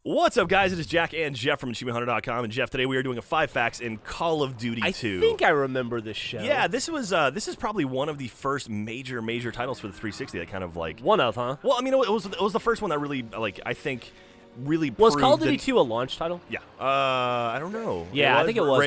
What's up, guys? It is Jack and Jeff from AchievementHunter.com. And Jeff, today we are doing a 5 facts in Call of Duty 2. I think I remember this show. Yeah, this is probably one of the first major titles for the 360 that kind of like One of, huh? Well, I mean, it was the first one that really I think really Was proved Call of Duty that, 2 a launch title? Yeah. I don't know. Yeah, I think it was.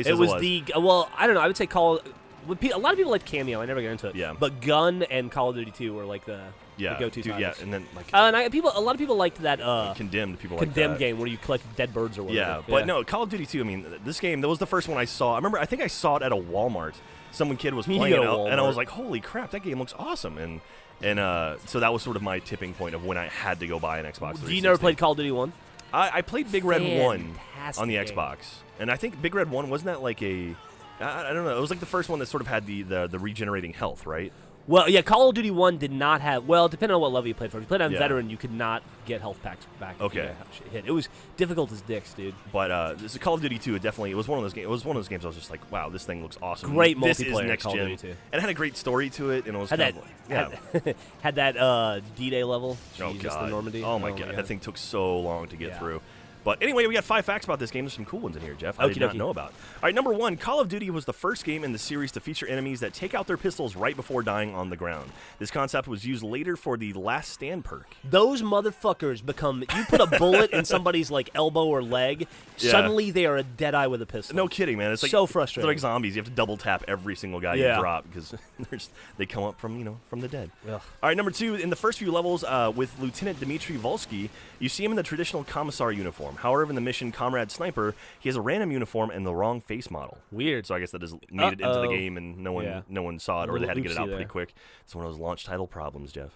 It was the well, I don't know. I would say a lot of people liked Cameo. I never got into it. Yeah. But Gun and Call of Duty 2 were like the go-to titles. Yeah, and then like and a lot of people liked that Condemned people Condemned like that. game where you collect dead birds or whatever. Yeah, but no, Call of Duty 2, I mean, this game, that was the first one I saw. I think I saw it at a Walmart. Some kid was playing it, and I was like, holy crap, that game looks awesome. And so that was sort of my tipping point of when I had to go buy an Xbox 360. You never played Call of Duty 1? I played Big Red 1 Fantastic on the game. Xbox. And I think Big Red 1, wasn't that like I don't know, it was like the first one that sort of had the regenerating health, right? Well, yeah, Call of Duty 1 did not have... Well, depending on what level you played for. If you played on Yeah. Veteran, you could not get health packs back. if you Okay. got hit. It was difficult as dicks, dude. But this Call of Duty 2, it was one of those games. It was one of those games I was just like, wow, this thing looks awesome. Great This is multiplayer, next Call of gen. Duty 2. And it had a great story to it, and it was Had kind that, of like, yeah. had that D-Day level. Oh, Jesus, God. the Normandy. Oh, my God. That thing took so long to get Yeah. through. But anyway, we got 5 facts about this game. There's some cool ones in here, Jeff. I did not Okey-dokey. know about. All right, number 1, Call of Duty was the first game in the series to feature enemies that take out their pistols right before dying on the ground. This concept was used later for the Last Stand perk. Those motherfuckers become... You put a bullet in somebody's like elbow or leg, Yeah. suddenly they are a dead eye with a pistol. No kidding, man. It's like So They're frustrating. like zombies. You have to double tap every single guy Yeah. you drop because they come up from the dead. Ugh. All right, number 2, in the first few levels with Lieutenant Dmitry Volsky, you see him in the traditional commissar uniform. However, in the mission Comrade Sniper, he has a random uniform and the wrong face model. Weird. So I guess that just made it into the Uh-oh. game and no one saw it, or they had to get it Little out pretty oopsie quick. It's one of those launch title problems, Jeff.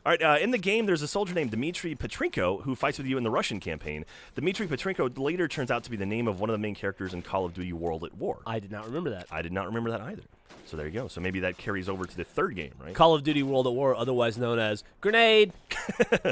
All right, in the game, there's a soldier named Dmitry Petrenko who fights with you in the Russian campaign. Dmitry Petrenko later turns out to be the name of one of the main characters in Call of Duty World at War. I did not remember that. I did not remember that either. So there you go. So maybe that carries over to the third game, right? Call of Duty World at War, otherwise known as Grenade.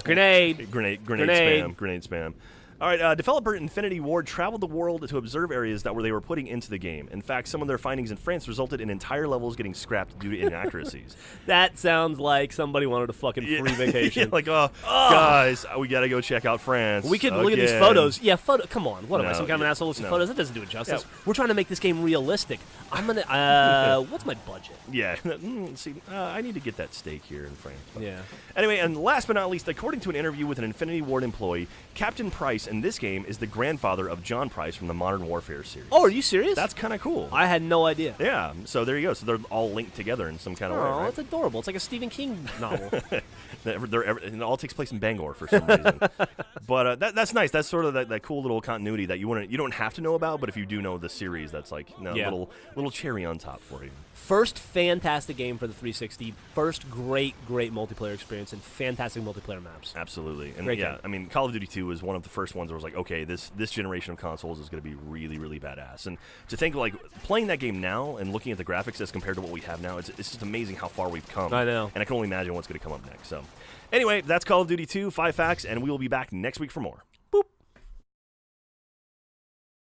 Grenade. Grenade Grenade. spam. Grenade spam. All right, developer Infinity Ward traveled the world to observe areas that they were putting into the game. In fact, some of their findings in France resulted in entire levels getting scrapped due to inaccuracies. That sounds like somebody wanted a fucking free vacation. Yeah, like, guys, we got to go check out France. We could look at these again. photos. Yeah, come on. What am I, No, some kind of yeah, an asshole looking at no. photos? That doesn't do it justice. Yeah. We're trying to make this game realistic. I'm going to... what's my budget? Yeah, see, I need to get that steak here in France. But Yeah. Anyway, and last but not least, according to an interview with an Infinity Ward employee, Captain Price in this game is the grandfather of John Price from the Modern Warfare series. Oh, are you serious? That's kind of cool. I had no idea. Yeah, so there you go. So they're all linked together in some kind of way, Oh, right? that's adorable. It's like a Stephen King novel. And it all takes place in Bangor for some reason. But that's nice. That's sort of that cool little continuity that you don't have to know about, but if you do know the series, that's like Yeah. little cherry on top for you. First fantastic game for the 360. First great multiplayer experience and fantastic multiplayer maps. Absolutely. And Great yeah, game. I mean, Call of Duty 2 was one of the first ones where I was like, okay, this generation of consoles is going to be really, really badass. And to think, like, playing that game now and looking at the graphics as compared to what we have now, it's just amazing how far we've come. I know. And I can only imagine what's going to come up next. So, anyway, that's Call of Duty 2, 5 facts, and we will be back next week for more.